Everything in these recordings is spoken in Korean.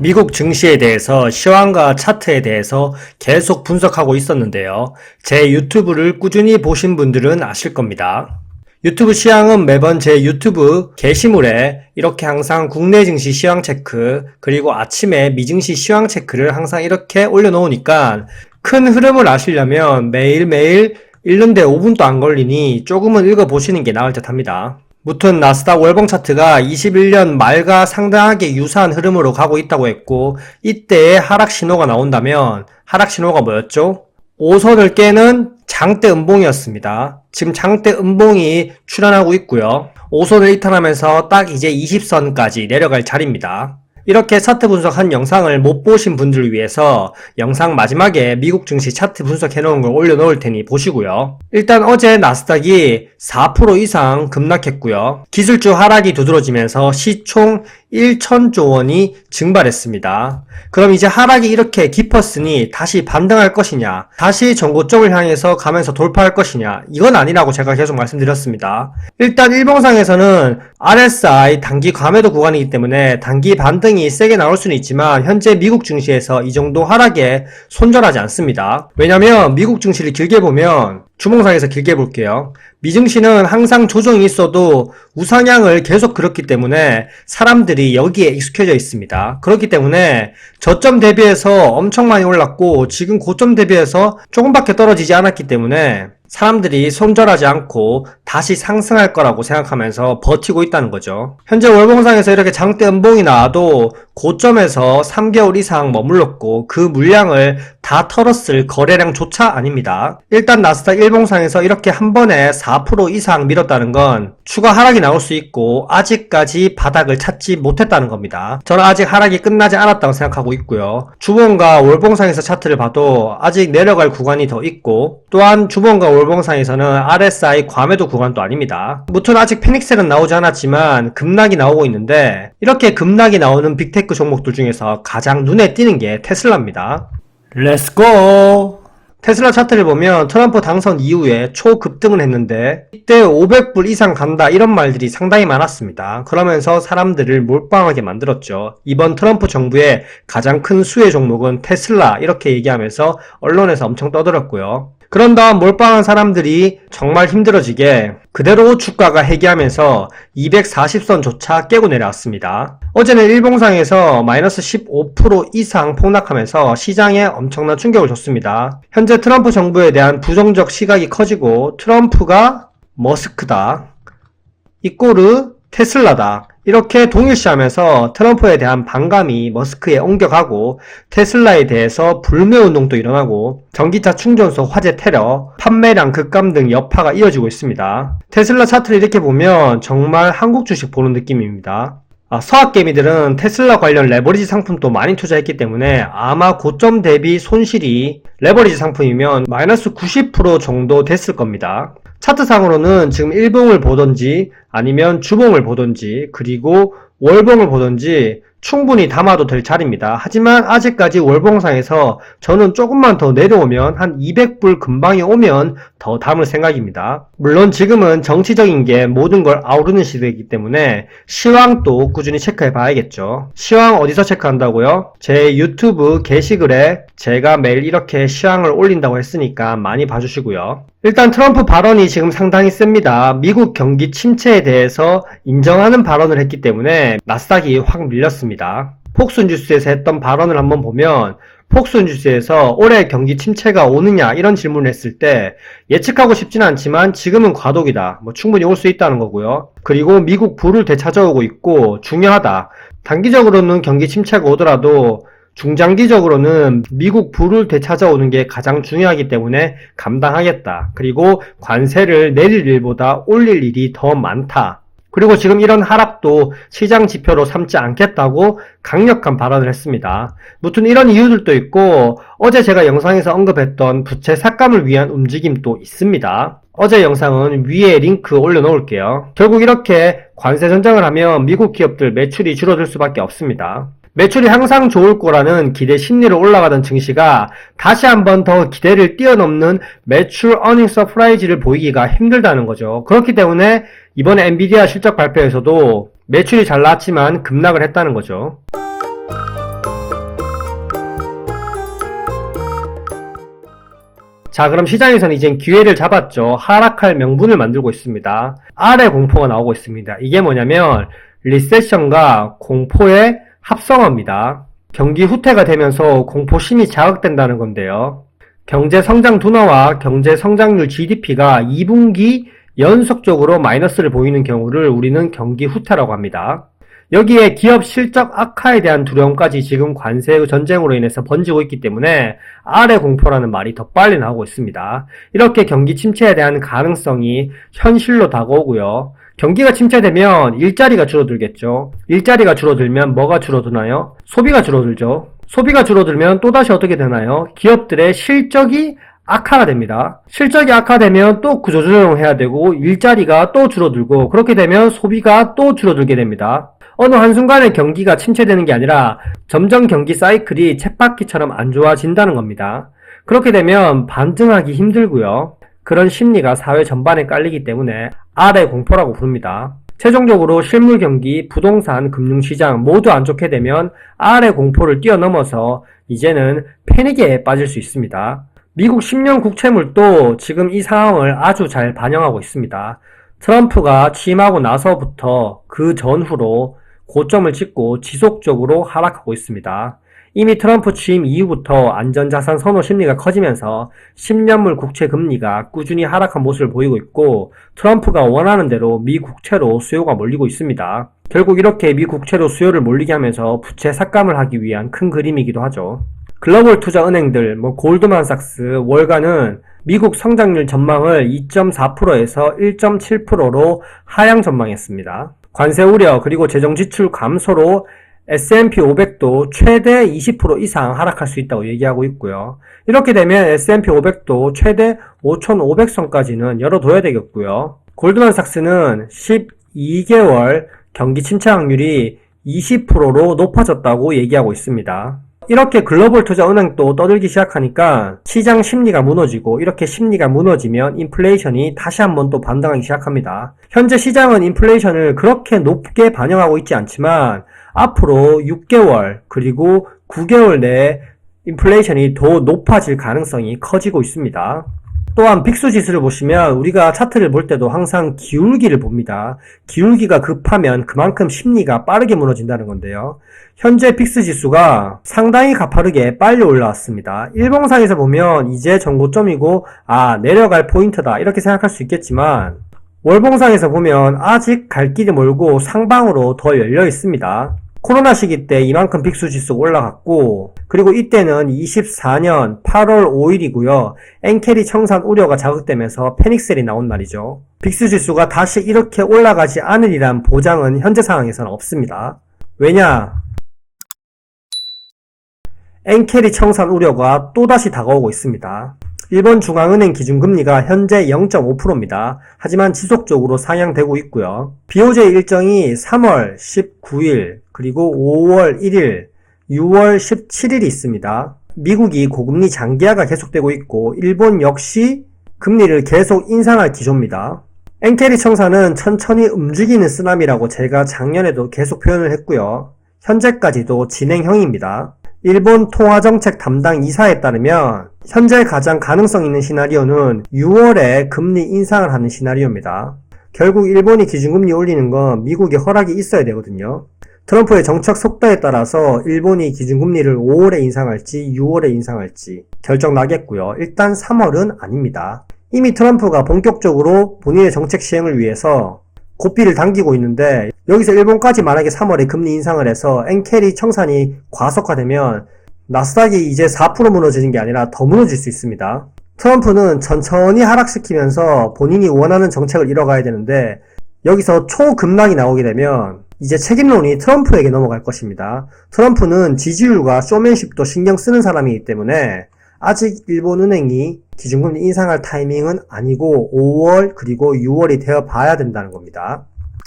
미국 증시에 대해서 시황과 차트에 대해서 계속 분석하고 있었는데요. 제 유튜브를 꾸준히 보신 분들은 아실 겁니다. 유튜브 시황은 매번 제 유튜브 게시물에 이렇게 항상 국내 증시 시황 체크, 그리고 아침에 미증시 시황 체크를 항상 이렇게 올려놓으니까 큰 흐름을 아시려면 매일매일 읽는데 5분도 안 걸리니 조금은 읽어보시는 게 나을 듯 합니다. 무튼 나스닥 월봉 차트가 21년 말과 상당하게 유사한 흐름으로 가고 있다고 했고, 이때의 하락 신호가 나온다면 하락 신호가 뭐였죠? 5선을 깨는 장대 음봉이었습니다. 지금 장대 음봉이 출현하고 있고요. 5선을 이탈하면서 딱 이제 20선까지 내려갈 자리입니다. 이렇게 차트 분석한 영상을 못 보신 분들을 위해서 영상 마지막에 미국 증시 차트 분석해 놓은 걸 올려놓을 테니 보시고요. 일단 어제 나스닥이 4% 이상 급락했고요. 기술주 하락이 두드러지면서 시총 1,000조 원이 증발했습니다. 그럼 이제 하락이 이렇게 깊었으니 다시 반등할 것이냐, 다시 전고점을 향해서 가면서 돌파할 것이냐, 이건 아니라고 제가 계속 말씀드렸습니다. 일단 일봉상에서는 RSI 단기 과매도 구간이기 때문에 단기 반등이 세게 나올 수는 있지만 현재 미국 증시에서 이 정도 하락에 손절하지 않습니다. 왜냐면 미국 증시를 길게 보면, 주봉상에서 길게 볼게요. 미증시는 항상 조정이 있어도 우상향을 계속 그렸기 때문에 사람들이 여기에 익숙해져 있습니다. 그렇기 때문에 저점 대비해서 엄청 많이 올랐고 지금 고점 대비해서 조금밖에 떨어지지 않았기 때문에 사람들이 손절하지 않고 다시 상승할 거라고 생각하면서 버티고 있다는 거죠. 현재 월봉상에서 이렇게 장대 음봉이 나와도 고점에서 3개월 이상 머물렀고 그 물량을 다 털었을 거래량조차 아닙니다. 일단 나스닥 일봉상에서 이렇게 한 번에 4% 이상 밀었다는 건 추가 하락이 나올 수 있고 아직까지 바닥을 찾지 못했다는 겁니다. 저는 아직 하락이 끝나지 않았다고 생각하고 있고요. 주봉과 월봉상에서 차트를 봐도 아직 내려갈 구간이 더 있고, 또한 주봉과 월봉상에서는 RSI 과매도 구간도 아닙니다. 무튼 아직 페닉셀은 나오지 않았지만 급락이 나오고 있는데, 이렇게 급락이 나오는 빅테크 종목들 중에서 가장 눈에 띄는 게 테슬라입니다. 렛츠고! 테슬라 차트를 보면 트럼프 당선 이후에 초급등을 했는데 이때 500불 이상 간다 이런 말들이 상당히 많았습니다. 그러면서 사람들을 몰빵하게 만들었죠. 이번 트럼프 정부의 가장 큰 수혜 종목은 테슬라 이렇게 얘기하면서 언론에서 엄청 떠들었고요. 그런 다음 몰빵한 사람들이 정말 힘들어지게 그대로 주가가 해기하면서 240선조차 깨고 내려왔습니다. 어제는 일봉상에서 마이너스 15% 이상 폭락하면서 시장에 엄청난 충격을 줬습니다. 현재 트럼프 정부에 대한 부정적 시각이 커지고 트럼프가 머스크다, 이꼬르 테슬라다, 이렇게 동일시하면서 트럼프에 대한 반감이 머스크에 옮겨가고 테슬라에 대해서 불매운동도 일어나고 전기차 충전소 화재 테러, 판매량 급감 등 여파가 이어지고 있습니다. 테슬라 차트를 이렇게 보면 정말 한국 주식 보는 느낌입니다. 서학개미들은 테슬라 관련 레버리지 상품도 많이 투자했기 때문에 아마 고점 대비 손실이 레버리지 상품이면 마이너스 90% 정도 됐을 겁니다. 차트상으로는 지금 일봉을 보던지 아니면 주봉을 보던지 그리고 월봉을 보던지 충분히 담아도 될 자리입니다. 하지만 아직까지 월봉상에서 저는 조금만 더 내려오면 한 200불 근방에 오면 더 담을 생각입니다. 물론 지금은 정치적인 게 모든 걸 아우르는 시대이기 때문에 시황도 꾸준히 체크해 봐야겠죠. 시황 어디서 체크한다고요? 제 유튜브 게시글에 제가 매일 이렇게 시황을 올린다고 했으니까 많이 봐주시고요. 일단 트럼프 발언이 지금 상당히 셉니다. 미국 경기 침체에 대해서 인정하는 발언을 했기 때문에 나스닥이 확 밀렸습니다. 폭스뉴스에서 했던 발언을 한번 보면 폭스뉴스에서 올해 경기 침체가 오느냐 이런 질문을 했을 때 예측하고 싶지는 않지만 지금은 과도기다, 충분히 올 수 있다는 거고요. 그리고 미국 부를 되찾아오고 있고 중요하다. 단기적으로는 경기 침체가 오더라도 중장기적으로는 미국 부를 되찾아오는 게 가장 중요하기 때문에 감당하겠다. 그리고 관세를 내릴 일보다 올릴 일이 더 많다. 그리고 지금 이런 하락도 시장 지표로 삼지 않겠다고 강력한 발언을 했습니다. 무튼 이런 이유들도 있고 어제 제가 영상에서 언급했던 부채 삭감을 위한 움직임도 있습니다. 어제 영상은 위에 링크 올려놓을게요. 결국 이렇게 관세 전쟁을 하면 미국 기업들 매출이 줄어들 수밖에 없습니다. 매출이 항상 좋을 거라는 기대 심리로 올라가던 증시가 다시 한번 더 기대를 뛰어넘는 매출 어닝 서프라이즈를 보이기가 힘들다는 거죠. 그렇기 때문에 이번에 엔비디아 실적 발표에서도 매출이 잘 나왔지만 급락을 했다는 거죠. 자, 그럼 시장에서는 이젠 기회를 잡았죠. 하락할 명분을 만들고 있습니다. 아래 공포가 나오고 있습니다. 이게 뭐냐면 리세션과 공포의 합성어입니다. 경기 후퇴가 되면서 공포심이 자극된다는 건데요. 경제 성장 둔화와 경제 성장률 GDP가 2분기 연속적으로 마이너스를 보이는 경우를 우리는 경기 후퇴라고 합니다. 여기에 기업 실적 악화에 대한 두려움까지 지금 관세 전쟁으로 인해서 번지고 있기 때문에 아래 공포라는 말이 더 빨리 나오고 있습니다. 이렇게 경기 침체에 대한 가능성이 현실로 다가오고요. 경기가 침체되면 일자리가 줄어들겠죠. 일자리가 줄어들면 뭐가 줄어드나요? 소비가 줄어들죠. 소비가 줄어들면 또다시 어떻게 되나요? 기업들의 실적이 악화가 됩니다. 실적이 악화되면 또 구조조정을 해야 되고 일자리가 또 줄어들고 그렇게 되면 소비가 또 줄어들게 됩니다. 어느 한순간에 경기가 침체되는 게 아니라 점점 경기 사이클이 쳇바퀴처럼 안 좋아진다는 겁니다. 그렇게 되면 반등하기 힘들고요. 그런 심리가 사회 전반에 깔리기 때문에 아래 공포라고 부릅니다. 최종적으로 실물 경기, 부동산, 금융시장 모두 안 좋게 되면 아래 공포를 뛰어넘어서 이제는 패닉에 빠질 수 있습니다. 미국 10년 국채물도 지금 이 상황을 아주 잘 반영하고 있습니다. 트럼프가 취임하고 나서부터 그 전후로 고점을 찍고 지속적으로 하락하고 있습니다. 이미 트럼프 취임 이후부터 안전자산 선호 심리가 커지면서 10년물 국채 금리가 꾸준히 하락한 모습을 보이고 있고 트럼프가 원하는 대로 미 국채로 수요가 몰리고 있습니다. 결국 이렇게 미 국채로 수요를 몰리게 하면서 부채 삭감을 하기 위한 큰 그림이기도 하죠. 글로벌 투자 은행들, 골드만삭스, 월가는 미국 성장률 전망을 2.4%에서 1.7%로 하향 전망했습니다. 관세 우려 그리고 재정 지출 감소로 S&P 500도 최대 20% 이상 하락할 수 있다고 얘기하고 있고요. 이렇게 되면 S&P 500도 최대 5,500선까지는 열어둬야 되겠고요. 골드만삭스는 12개월 경기 침체 확률이 20%로 높아졌다고 얘기하고 있습니다. 이렇게 글로벌 투자 은행도 떠들기 시작하니까 시장 심리가 무너지고 이렇게 심리가 무너지면 인플레이션이 다시 한번 또 반등하기 시작합니다. 현재 시장은 인플레이션을 그렇게 높게 반영하고 있지 않지만 앞으로 6개월 그리고 9개월 내에 인플레이션이 더 높아질 가능성이 커지고 있습니다. 또한 빅스 지수를 보시면 우리가 차트를 볼 때도 항상 기울기를 봅니다. 기울기가 급하면 그만큼 심리가 빠르게 무너진다는 건데요. 현재 빅스 지수가 상당히 가파르게 빨리 올라왔습니다. 일봉상에서 보면 이제 정고점이고 내려갈 포인트다 이렇게 생각할 수 있겠지만 월봉상에서 보면 아직 갈 길이 멀고 상방으로 더 열려 있습니다. 코로나 시기 때 이만큼 빅스 지수가 올라갔고 그리고 이때는 24년 8월 5일이고요. 엔캐리 청산 우려가 자극되면서 패닉셀이 나온 날이죠. 빅스 지수가 다시 이렇게 올라가지 않으리란 보장은 현재 상황에서는 없습니다. 왜냐? 엔캐리 청산 우려가 또다시 다가오고 있습니다. 일본 중앙은행 기준금리가 현재 0.5%입니다. 하지만 지속적으로 상향되고 있고요. BOJ 일정이 3월 19일, 그리고 5월 1일, 6월 17일이 있습니다. 미국이 고금리 장기화가 계속되고 있고 일본 역시 금리를 계속 인상할 기조입니다. 엔캐리 청산은 천천히 움직이는 쓰나미라고 제가 작년에도 계속 표현을 했고요. 현재까지도 진행형입니다. 일본 통화정책 담당 이사에 따르면 현재 가장 가능성 있는 시나리오는 6월에 금리 인상을 하는 시나리오입니다. 결국 일본이 기준금리 올리는 건 미국의 허락이 있어야 되거든요. 트럼프의 정책 속도에 따라서 일본이 기준금리를 5월에 인상할지 6월에 인상할지 결정 나겠고요. 일단 3월은 아닙니다. 이미 트럼프가 본격적으로 본인의 정책 시행을 위해서 고삐를 당기고 있는데 여기서 일본까지 만약에 3월에 금리 인상을 해서 엔캐리 청산이 과속화되면 나스닥이 이제 4% 무너지는 게 아니라 더 무너질 수 있습니다. 트럼프는 천천히 하락시키면서 본인이 원하는 정책을 이뤄가야 되는데 여기서 초급락이 나오게 되면 이제 책임론이 트럼프에게 넘어갈 것입니다. 트럼프는 지지율과 쇼맨십도 신경 쓰는 사람이기 때문에 아직 일본은행이 기준금리 인상할 타이밍은 아니고 5월 그리고 6월이 되어 봐야 된다는 겁니다.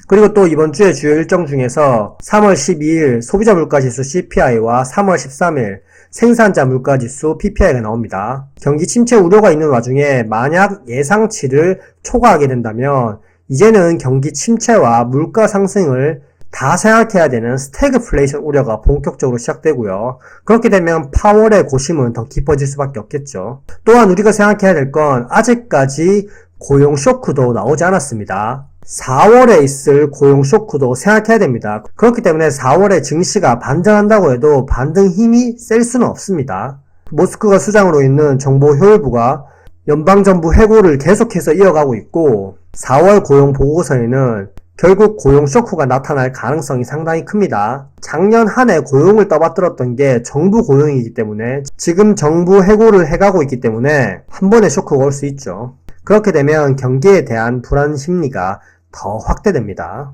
그리고 또 이번 주에 주요 일정 중에서 3월 12일 소비자 물가지수 CPI와 3월 13일 생산자 물가지수 PPI가 나옵니다. 경기 침체 우려가 있는 와중에 만약 예상치를 초과하게 된다면 이제는 경기 침체와 물가 상승을 다 생각해야 되는 스태그플레이션 우려가 본격적으로 시작되고요. 그렇게 되면 파월의 고심은 더 깊어질 수밖에 없겠죠. 또한 우리가 생각해야 될 건 아직까지 고용 쇼크도 나오지 않았습니다. 4월에 있을 고용 쇼크도 생각해야 됩니다. 그렇기 때문에 4월에 증시가 반등한다고 해도 반등 힘이 셀 수는 없습니다. 모스크바 수장으로 있는 정보효율부가 연방정부 해고를 계속해서 이어가고 있고 4월 고용 보고서에는 결국 고용 쇼크가 나타날 가능성이 상당히 큽니다. 작년 한 해 고용을 떠받들었던 게 정부 고용이기 때문에 지금 정부 해고를 해가고 있기 때문에 한 번에 쇼크가 올 수 있죠. 그렇게 되면 경기에 대한 불안 심리가 더 확대됩니다.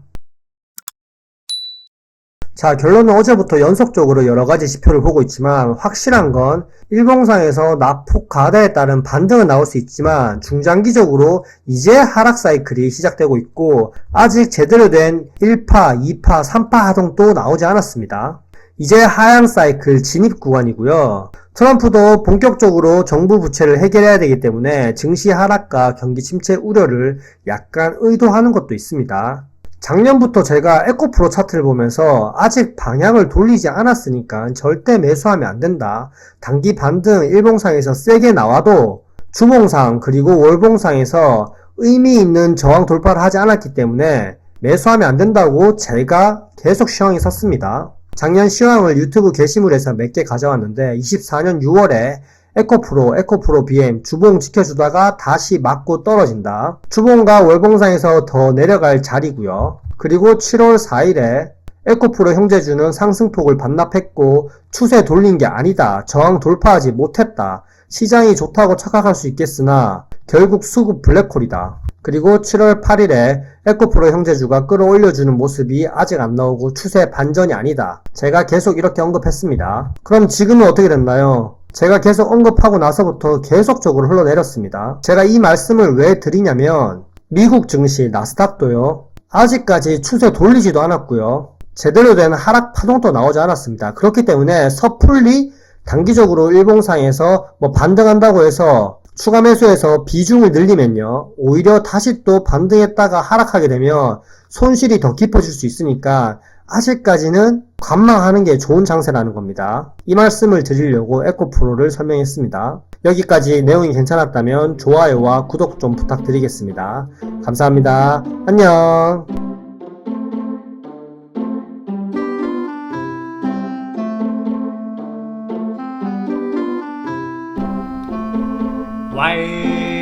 자, 결론은 어제부터 연속적으로 여러가지 지표를 보고 있지만 확실한 건 일봉상에서 낙폭 가다에 따른 반등은 나올 수 있지만 중장기적으로 이제 하락 사이클이 시작되고 있고 아직 제대로 된 1파, 2파, 3파 하동도 나오지 않았습니다. 이제 하향 사이클 진입 구간이고요. 트럼프도 본격적으로 정부 부채를 해결해야 되기 때문에 증시 하락과 경기 침체 우려를 약간 의도하는 것도 있습니다. 작년부터 제가 에코프로 차트를 보면서 아직 방향을 돌리지 않았으니까 절대 매수하면 안 된다. 단기 반등 일봉상에서 세게 나와도 주봉상 그리고 월봉상에서 의미 있는 저항 돌파를 하지 않았기 때문에 매수하면 안 된다고 제가 계속 시황이 섰습니다. 작년 시황을 유튜브 게시물에서 몇 개 가져왔는데 24년 6월에 에코프로 BM 주봉 지켜주다가 다시 맞고 떨어진다. 주봉과 월봉상에서 더 내려갈 자리고요. 그리고 7월 4일에 에코프로 형제주는 상승폭을 반납했고 추세 돌린 게 아니다. 저항 돌파하지 못했다. 시장이 좋다고 착각할 수 있겠으나 결국 수급 블랙홀이다. 그리고 7월 8일에 에코프로 형제주가 끌어올려주는 모습이 아직 안 나오고 추세 반전이 아니다. 제가 계속 이렇게 언급했습니다. 그럼 지금은 어떻게 됐나요? 제가 계속 언급하고 나서부터 계속적으로 흘러내렸습니다. 제가 이 말씀을 왜 드리냐면 미국 증시 나스닥도요. 아직까지 추세 돌리지도 않았고요. 제대로 된 하락 파동도 나오지 않았습니다. 그렇기 때문에 섣불리 단기적으로 일봉상에서 반등한다고 해서 추가 매수해서 비중을 늘리면요. 오히려 다시 또 반등했다가 하락하게 되면 손실이 더 깊어질 수 있으니까 아직까지는 관망하는 게 좋은 장세라는 겁니다. 이 말씀을 드리려고 에코프로를 설명했습니다. 여기까지 내용이 괜찮았다면 좋아요와 구독 좀 부탁드리겠습니다. 감사합니다. 안녕. 와이